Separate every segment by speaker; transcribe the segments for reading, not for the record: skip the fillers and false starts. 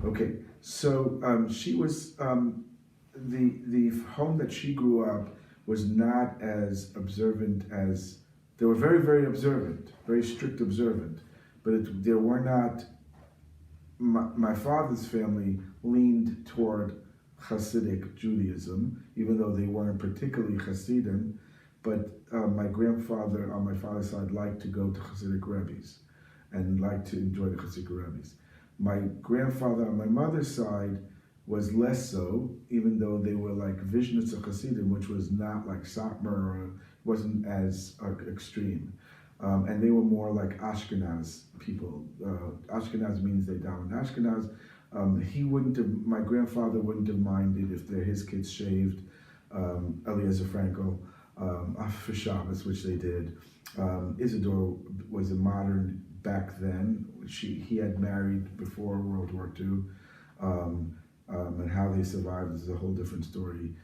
Speaker 1: Okay, so she was the home that she grew up was not as observant as they were very observant, very strict observant, but there were not. My father's family leaned toward Hasidic Judaism, even though they weren't particularly Hasidim. But my grandfather on my father's side liked to go to Hasidic rabbis and liked to enjoy the Hasidic rabbis. My grandfather on my mother's side was less so, even though they were like Vishnitzer Hasidim, which was not like Satmar or wasn't as extreme. And they were more like Ashkenaz people. Ashkenaz means they down in Ashkenaz. He wouldn't have, my grandfather wouldn't have minded if his kids shaved, Eliezer Frankel, for Shabbos, which they did. Isidore was a modern back then. He had married before World War II, and how they survived is a whole different story.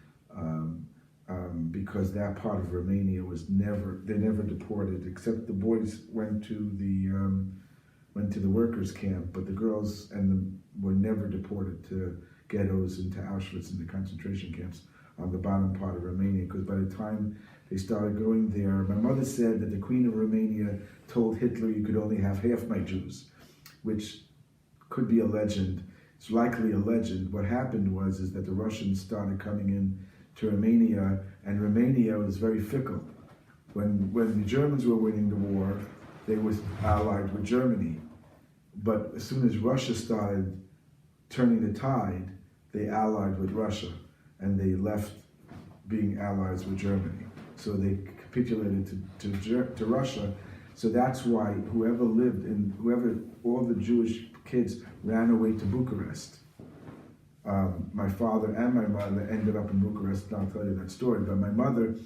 Speaker 1: Because that part of Romania they never deported, except the boys went to the workers' camp, but the girls were never deported to ghettos and to Auschwitz and the concentration camps on the bottom part of Romania, because by the time they started going there, my mother said that the Queen of Romania told Hitler you could only have half my Jews, which could be a legend. It's likely a legend. What happened is that the Russians started coming in to Romania, and Romania was very fickle. When the Germans were winning the war, they were allied with Germany. But as soon as Russia started turning the tide, they allied with Russia, and they left being allies with Germany. So they capitulated to Russia. So that's why all the Jewish kids ran away to Bucharest. My father and my mother ended up in Bucharest, and I'll tell you that story. But my mother's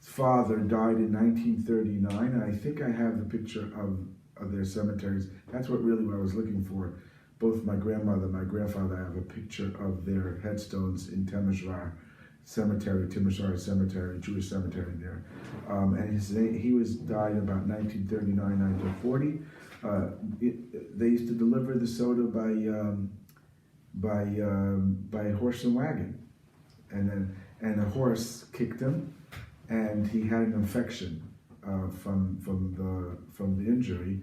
Speaker 1: father died in 1939, and I think I have the picture of their cemeteries. That's what I was looking for. Both my grandmother and my grandfather have a picture of their headstones in Temeshvar Cemetery, Timisoara Cemetery, Jewish cemetery there. And he died about 1939, 1940. They used to deliver the soda by horse and wagon, and a horse kicked him, and he had an infection from the injury,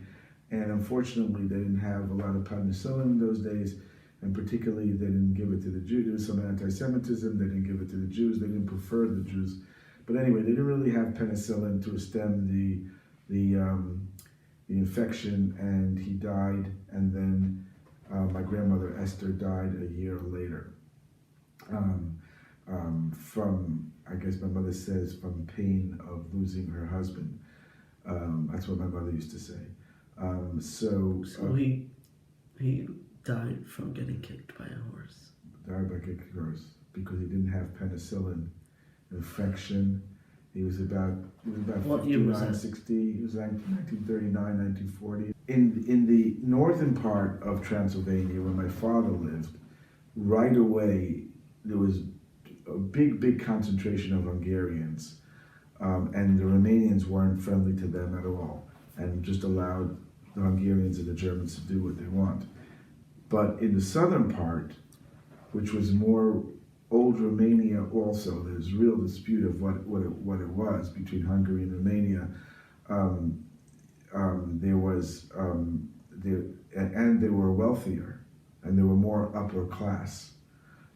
Speaker 1: and unfortunately they didn't have a lot of penicillin in those days, and particularly they didn't give it to the Jews. There was some anti-Semitism. They didn't give it to the Jews. They didn't prefer the Jews, but anyway, they didn't really have penicillin to stem the infection, and he died, and then. My grandmother Esther died a year later from, I guess my mother says, from pain of losing her husband. That's what my mother used to say. So
Speaker 2: he died from getting kicked by a horse.
Speaker 1: Died by kicked horse because he didn't have penicillin. Infection. He was about
Speaker 2: What year was that?
Speaker 1: 60. He was like 1939, 1940. In the northern part of Transylvania, where my father lived, right away there was a big concentration of Hungarians, and the Romanians weren't friendly to them at all, and just allowed the Hungarians and the Germans to do what they want. But in the southern part, which was more old Romania, also there's real dispute of what it was between Hungary and Romania. And they were wealthier, and they were more upper class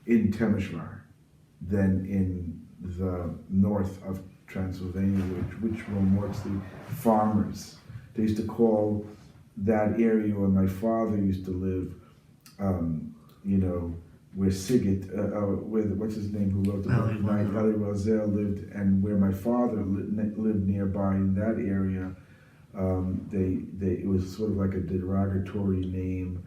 Speaker 1: in Temeshvar than in the north of Transylvania, which were mostly farmers. They used to call that area where my father used to live, where Sigit, what's his name, who wrote the book, Elie Wiesel lived, and where my father lived nearby in that area. It was sort of like a derogatory name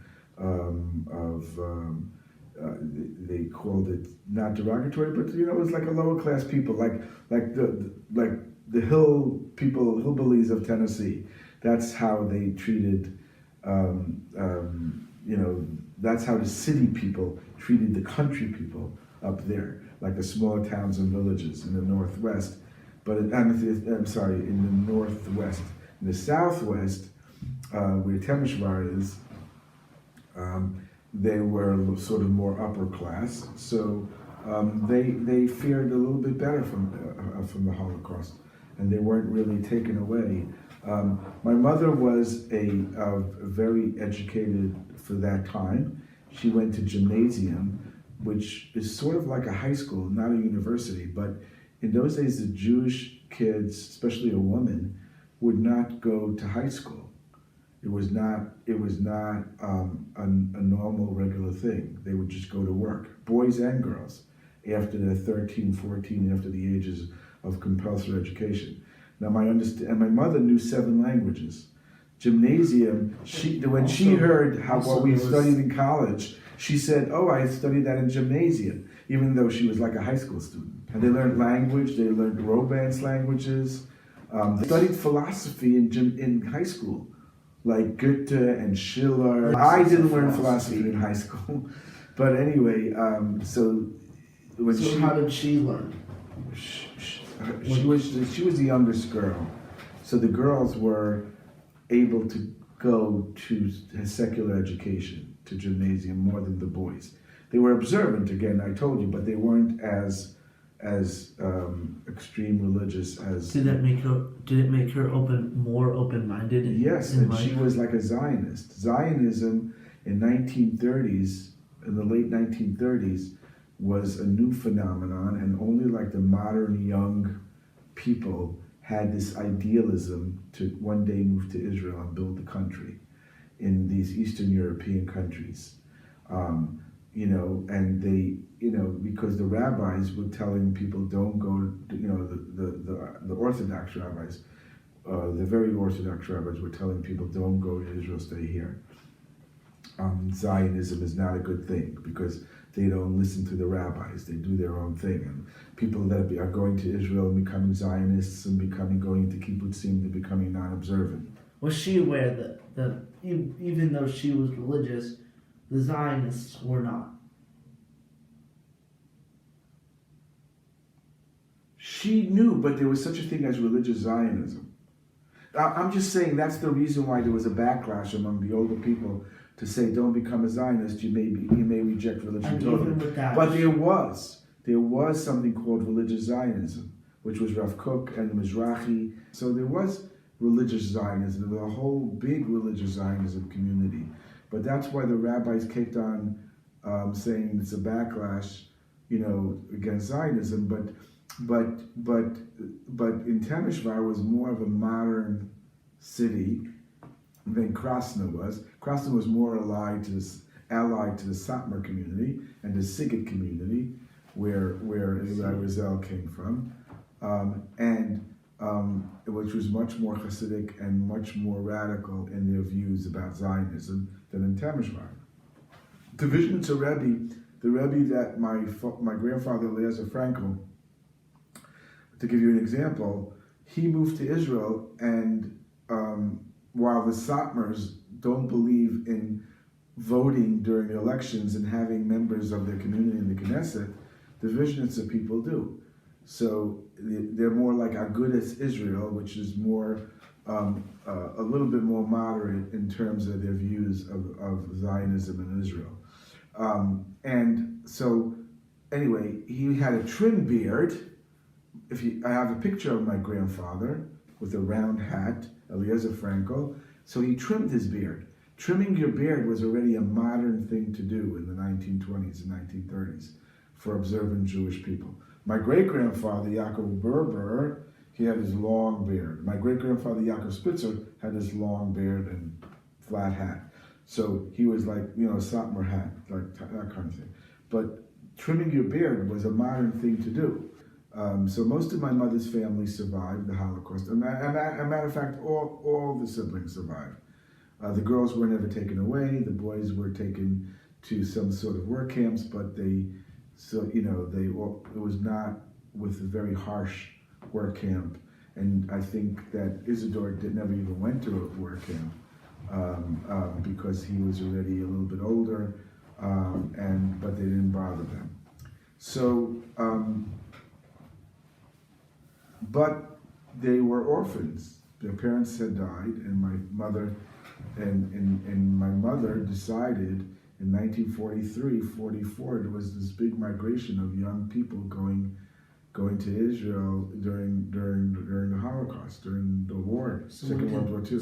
Speaker 1: they called it, not derogatory, but it was like a lower class people, like the hillbillies of Tennessee. That's how they treated, that's how the city people treated the country people up there, like the smaller towns and villages in the northwest. But in the northwest. In the southwest, where Temeshvar is, they were sort of more upper class, so they fared a little bit better from the Holocaust, and they weren't really taken away. My mother was a very educated for that time. She went to gymnasium, which is sort of like a high school, not a university. But in those days, the Jewish kids, especially a woman, would not go to high school. It was not a normal, regular thing. They would just go to work, boys and girls, after they're 13, 14, after the ages of compulsory education. Now, my mother knew 7 languages. Gymnasium, when she heard what we studied in college, she said, "Oh, I studied that in gymnasium," even though she was like a high school student. And they learned language, they learned Romance languages. They studied philosophy in high school, like Goethe and Schiller. I didn't learn philosophy in high school. But anyway, so
Speaker 2: how did she learn?
Speaker 1: She was the youngest girl, so the girls were able to go to secular education, to gymnasium, more than the boys. They were observant, again, I told you, but they weren't as extreme religious as.
Speaker 2: Did it make her more open-minded?
Speaker 1: Yes, and she was like a Zionist. Zionism in the late 1930s, was a new phenomenon, and only like the modern young people had this idealism to one day move to Israel and build the country in these Eastern European countries. And they, because the rabbis were telling people don't go, the Orthodox rabbis, the very Orthodox rabbis were telling people don't go to Israel, stay here. Zionism is not a good thing because they don't listen to the rabbis. They do their own thing. And people that are going to Israel and becoming Zionists and going to kibbutzim, they're becoming non-observant.
Speaker 2: Was she aware that even though she was religious, the Zionists were not?
Speaker 1: She knew, but there was such a thing as religious Zionism. I'm just saying that's the reason why there was a backlash among the older people to say, don't become a Zionist, you may reject religion totally. But there was something called religious Zionism, which was Rav Kook and the Mizrahi. So there was religious Zionism, there was a whole big religious Zionism community. But that's why the rabbis kept on saying it's a backlash, against Zionism. But in Temeshvar was more of a modern city than Krasna was. Krasna was more allied to the Satmar community and the Sighet community, where Eli Wiesel came from, which was much more Hasidic and much more radical in their views about Zionism than in Temeshvar. The Vizhnitzer Rebbe, the Rebbe that my grandfather Eliezer Frankel, to give you an example, he moved to Israel, and while the Satmars don't believe in voting during the elections and having members of their community in the Knesset, the Vizhnitzer people do. So they're more like Agudas Israel, which is more a little bit more moderate in terms of their views of Zionism in Israel. And so anyway, he had a trim beard. I have a picture of my grandfather with a round hat, Eliezer Frankel. So he trimmed his beard. Trimming your beard was already a modern thing to do in the 1920s and 1930s for observant Jewish people. My great-grandfather, Yaakov Berber, he had his long beard. My great-grandfather, Yaakov Spitzer, had his long beard and flat hat. So he was like, a Satmar hat, like that kind of thing. But trimming your beard was a modern thing to do. So most of my mother's family survived the Holocaust. As a matter of fact, all the siblings survived. The girls were never taken away. The boys were taken to some sort of work camps, but it was not with a very harsh work camp. And I think that Isidore never even went to a work camp because he was already a little bit older, but they didn't bother them. So. But they were orphans. Their parents had died, and my mother decided in 1943, 44, there was this big migration of young people going to Israel during the Holocaust, during the war,
Speaker 2: So
Speaker 1: Second World War II.